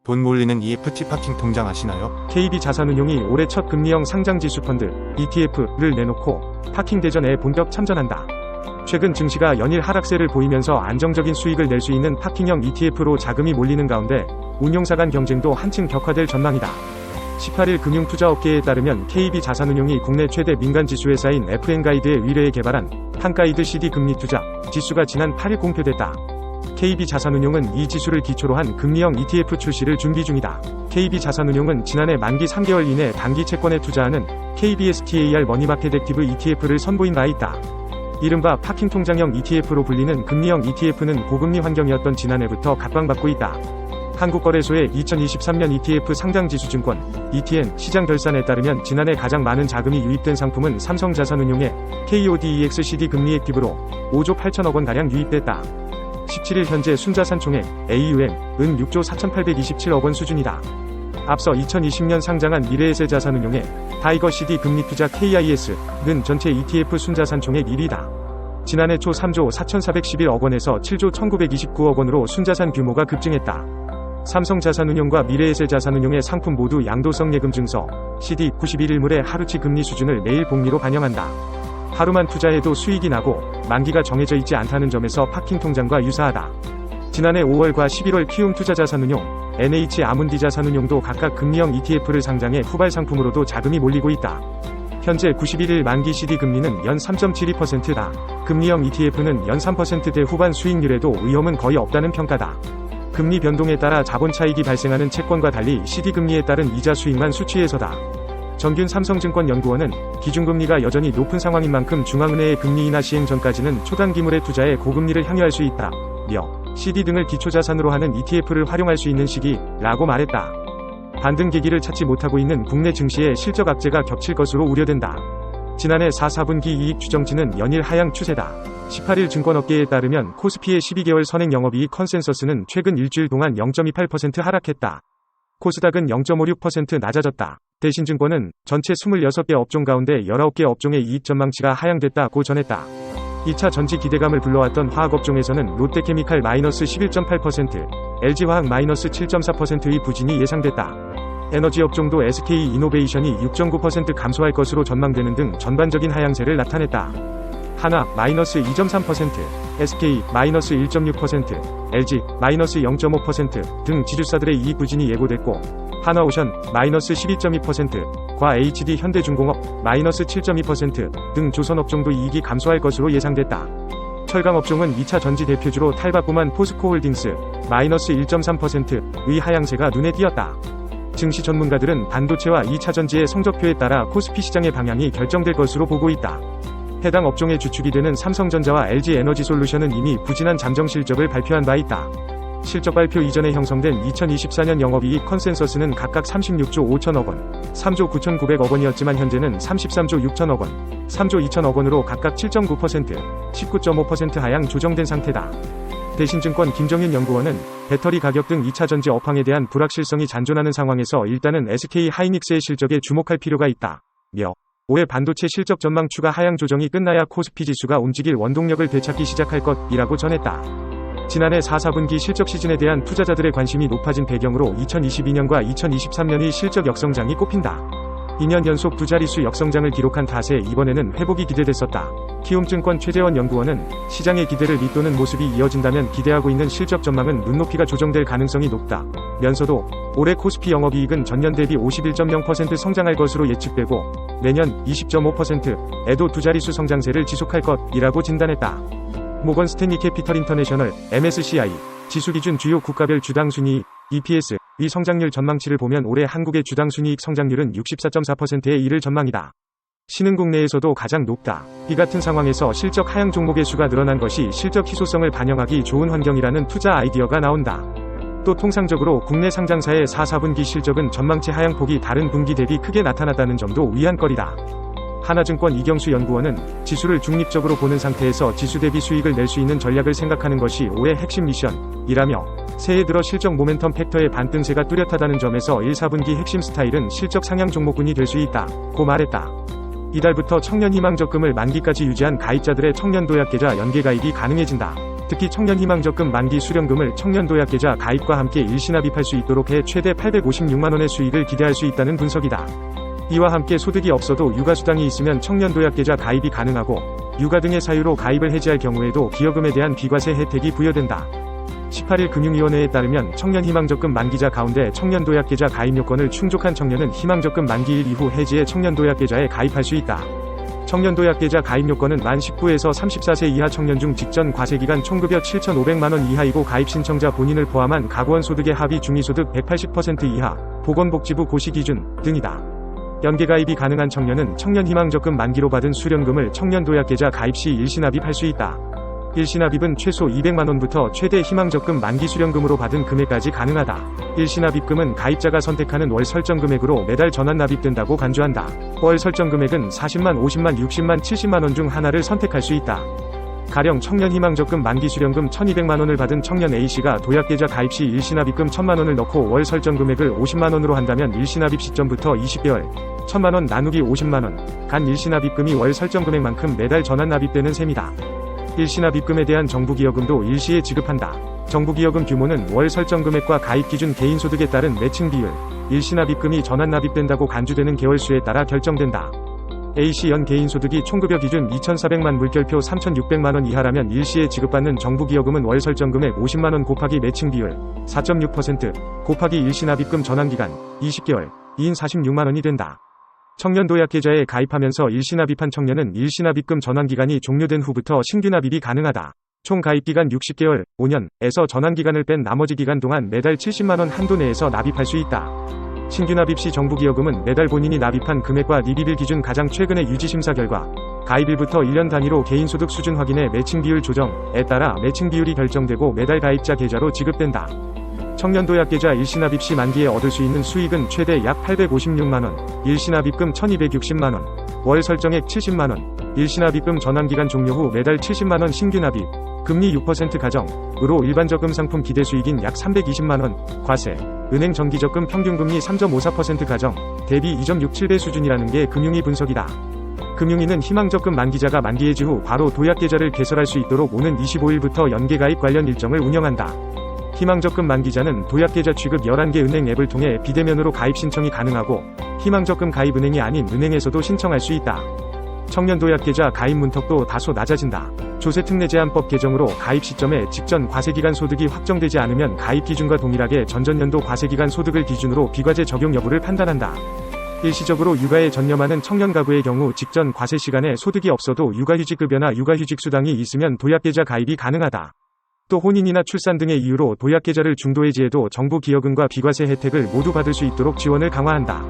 돈 몰리는 EFT 파킹 통장 아시나요? KB자산운용이 올해 첫 금리형 상장지수 펀드 ETF를 내놓고 파킹 대전에 본격 참전한다. 최근 증시가 연일 하락세를 보이면서 안정적인 수익을 낼 수 있는 파킹형 ETF로 자금이 몰리는 가운데 운용사 간 경쟁도 한층 격화될 전망이다. 18일 금융투자업계에 따르면 KB자산운용이 국내 최대 민간지수회사인 FN가이드의 의뢰에 개발한 판가이드 CD 금리 투자 지수가 지난 8일 공표됐다. KB자산운용은 이 지수를 기초로 한 금리형 ETF 출시를 준비 중이다. KB자산운용은 지난해 만기 3개월 이내 단기 채권에 투자하는 KBSTAR 머니마켓 액티브 ETF를 선보인 바 있다. 이른바 파킹 통장형 ETF로 불리는 금리형 ETF는 고금리 환경이었던 지난해부터 각광받고 있다. 한국거래소의 2023년 ETF 상장지수증권 ETN 시장 결산에 따르면 지난해 가장 많은 자금이 유입된 상품은 삼성자산운용의 KODEX CD 금리 액티브로 5조 8천억 원가량 유입됐다. 17일 현재 순자산 총액 AUM은 6조 4,827억 원 수준이다. 앞서 2020년 상장한 미래에셋자산운용의 타이거 CD 금리 투자 KIS는 전체 ETF 순자산 총액 1위다. 지난해 초 3조 4,411억 원에서 7조 1,929억 원으로 순자산 규모가 급증했다. 삼성자산운용과 미래에셋자산운용의 상품 모두 양도성 예금 증서 CD 91일물의 하루치 금리 수준을 매일 복리로 반영한다. 하루만 투자해도 수익이 나고 만기가 정해져 있지 않다는 점에서 파킹 통장과 유사하다. 지난해 5월과 11월 키움투자자산운용, NH아문디자산운용도 각각 금리형 ETF를 상장해 후발 상품으로도 자금이 몰리고 있다. 현재 91일 만기 CD 금리는 연 3.72%다. 금리형 ETF는 연 3%대 후반 수익률에도 위험은 거의 없다는 평가다. 금리 변동에 따라 자본 차익이 발생하는 채권과 달리 CD 금리에 따른 이자 수익만 수취해서다. 정균 삼성증권연구원은 기준금리가 여전히 높은 상황인 만큼 중앙은행의 금리 인하 시행 전까지는 초단기물에 투자해 고금리를 향유할 수 있다며 CD 등을 기초자산으로 하는 ETF를 활용할 수 있는 시기라고 말했다. 반등 계기를 찾지 못하고 있는 국내 증시의 실적 악재가 겹칠 것으로 우려된다. 지난해 4분기 이익 추정치는 연일 하향 추세다. 18일 증권업계에 따르면 코스피의 12개월 선행 영업이익 컨센서스는 최근 일주일 동안 0.28% 하락했다. 코스닥은 0.56% 낮아졌다. 대신증권은 전체 26개 업종 가운데 19개 업종의 이익 전망치가 하향됐다고 전했다. 2차 전지 기대감을 불러왔던 화학업종에서는 롯데케미칼 마이너스 11.8%, LG화학 마이너스 7.4%의 부진이 예상됐다. 에너지업종도 SK이노베이션이 6.9% 감소할 것으로 전망되는 등 전반적인 하향세를 나타냈다. 한화 마이너스 2.3%, SK 마이너스 1.6%, LG 마이너스 0.5% 등 지주사들의 이익 부진이 예고됐고, 한화오션 마이너스 12.2%, 과 HD 현대중공업 마이너스 7.2% 등 조선업종도 이익이 감소할 것으로 예상됐다. 철강업종은 2차 전지 대표주로 탈바꿈한 포스코홀딩스 마이너스 1.3%의 하향세가 눈에 띄었다. 증시 전문가들은 반도체와 2차 전지의 성적표에 따라 코스피 시장의 방향이 결정될 것으로 보고 있다. 해당 업종의 주축이 되는 삼성전자와 LG에너지솔루션은 이미 부진한 잠정 실적을 발표한 바 있다. 실적 발표 이전에 형성된 2024년 영업이익 컨센서스는 각각 36조 5천억 원, 3조 9,900억 원이었지만 현재는 33조 6천억 원, 3조 2천억 원으로 각각 7.9%, 19.5% 하향 조정된 상태다. 대신증권 김정윤 연구원은 배터리 가격 등 2차 전지 업황에 대한 불확실성이 잔존하는 상황에서 일단은 SK하이닉스의 실적에 주목할 필요가 있다며 올해 반도체 실적 전망 추가 하향 조정이 끝나야 코스피 지수가 움직일 원동력을 되찾기 시작할 것이라고 전했다. 지난해 4분기 실적 시즌에 대한 투자자들의 관심이 높아진 배경으로 2022년과 2023년의 실적 역성장이 꼽힌다. 2년 연속 두 자릿수 역성장을 기록한 탓에 이번에는 회복이 기대됐었다. 키움증권 최재원 연구원은 시장의 기대를 밑도는 모습이 이어진다면 기대하고 있는 실적 전망은 눈높이가 조정될 가능성이 높다 면서도 올해 코스피 영업이익은 전년 대비 51.0% 성장할 것으로 예측되고 내년 20.5%에도 두 자릿수 성장세를 지속할 것이라고 진단했다. 모건 스탠리 캐피털 인터내셔널 MSCI 지수기준 주요 국가별 주당 순이익 EPS 의 성장률 전망치를 보면 올해 한국의 주당 순이익 성장률은 64.4%에 이를 전망이다. 신흥국 내에서도 가장 높다. 이 같은 상황에서 실적 하향 종목의 수가 늘어난 것이 실적 희소성을 반영하기 좋은 환경이라는 투자 아이디어가 나온다. 또 통상적으로 국내 상장사의 4분기 실적은 전망치 하향폭이 다른 분기 대비 크게 나타났다는 점도 위안거리다. 하나증권 이경수 연구원은 지수를 중립적으로 보는 상태에서 지수 대비 수익을 낼 수 있는 전략을 생각하는 것이 올해 핵심 미션이라며 새해 들어 실적 모멘텀 팩터의 반등세가 뚜렷하다는 점에서 1-4분기 핵심 스타일은 실적 상향 종목군이 될 수 있다고 말했다. 이달부터 청년 희망 적금을 만기까지 유지한 가입자들의 청년 도약 계좌 연계 가입이 가능해진다. 특히 청년희망적금 만기 수령금을 청년도약계좌 가입과 함께 일시납입할 수 있도록 해 최대 856만원의 수익을 기대할 수 있다는 분석이다. 이와 함께 소득이 없어도 육아수당이 있으면 청년도약계좌 가입이 가능하고 육아 등의 사유로 가입을 해지할 경우에도 기여금에 대한 비과세 혜택이 부여된다. 18일 금융위원회에 따르면 청년희망적금 만기자 가운데 청년도약계좌 가입 요건을 충족한 청년은 희망적금 만기일 이후 해지해 청년도약계좌에 가입할 수 있다. 청년도약계좌 가입 요건은 만 19에서 34세 이하 청년 중 직전 과세기간 총급여 7,500만원 이하이고 가입 신청자 본인을 포함한 가구원 소득의 합의 중위소득 180% 이하, 보건복지부 고시 기준 등이다. 연계가입이 가능한 청년은 청년희망적금 만기로 받은 수령금을 청년도약계좌 가입 시 일시납입할 수 있다. 일시납입은 최소 200만원부터 최대 희망적금 만기 수령금으로 받은 금액까지 가능하다. 일시납입금은 가입자가 선택하는 월 설정 금액으로 매달 전환 납입된다고 간주한다. 월 설정 금액은 40만, 50만, 60만, 70만원 중 하나를 선택할 수 있다. 가령 청년희망적금 만기 수령금 1200만원을 받은 청년 A씨가 도약계좌 가입 시 일시납입금 1000만원을 넣고 월 설정 금액을 50만원으로 한다면 일시납입 시점부터 20개월, 1000만원 나누기 50만원, 간 일시납입금이 월 설정 금액만큼 매달 전환 납입되는 셈이다. 일시납입금에 대한 정부기여금도 일시에 지급한다. 정부기여금 규모는 월 설정 금액과 가입 기준 개인소득에 따른 매칭 비율, 일시납입금이 전환 납입된다고 간주되는 개월수에 따라 결정된다. A씨 연 개인소득이 총급여 기준 2,400만 물결표 3,600만원 이하라면 일시에 지급받는 정부기여금은 월 설정 금액 50만원 곱하기 매칭 비율 4.6% 곱하기 일시납입금 전환기간 20개월, 이인 46만원이 된다. 청년도약계좌에 가입하면서 일시납입한 청년은 일시납입금 전환기간이 종료된 후부터 신규납입이 가능하다. 총 가입기간 60개월, 5년에서 전환기간을 뺀 나머지 기간 동안 매달 70만원 한도 내에서 납입할 수 있다. 신규납입 시 정부기여금은 매달 본인이 납입한 금액과 납입일 기준 가장 최근의 유지심사 결과, 가입일부터 1년 단위로 개인소득 수준 확인의 매칭 비율 조정에 따라 매칭 비율이 결정되고 매달 가입자 계좌로 지급된다. 청년도약계좌 일시납입 시 만기에 얻을 수 있는 수익은 최대 약 856만원, 일시납입금 1260만원, 월 설정액 70만원, 일시납입금 전환기간 종료 후 매달 70만원 신규납입, 금리 6% 가정으로 일반적금 상품 기대수익인 약 320만원, 과세, 은행 정기적금 평균금리 3.54% 가정, 대비 2.67배 수준이라는 게 금융위 분석이다. 금융위는 희망적금 만기자가 만기 해지 후 바로 도약계좌를 개설할 수 있도록 오는 25일부터 연계가입 관련 일정을 운영한다. 희망적금 만기자는 도약계좌 취급 11개 은행 앱을 통해 비대면으로 가입 신청이 가능하고 희망적금 가입 은행이 아닌 은행에서도 신청할 수 있다. 청년도약계좌 가입 문턱도 다소 낮아진다. 조세특례제한법 개정으로 가입 시점에 직전 과세기간 소득이 확정되지 않으면 가입 기준과 동일하게 전전년도 과세기간 소득을 기준으로 비과세 적용 여부를 판단한다. 일시적으로 육아에 전념하는 청년 가구의 경우 직전 과세 시간에 소득이 없어도 육아휴직급여나 육아휴직수당이 있으면 도약계좌 가입이 가능하다. 또 혼인이나 출산 등의 이유로 도약계좌를 중도해지해도 정부 기여금과 비과세 혜택을 모두 받을 수 있도록 지원을 강화한다.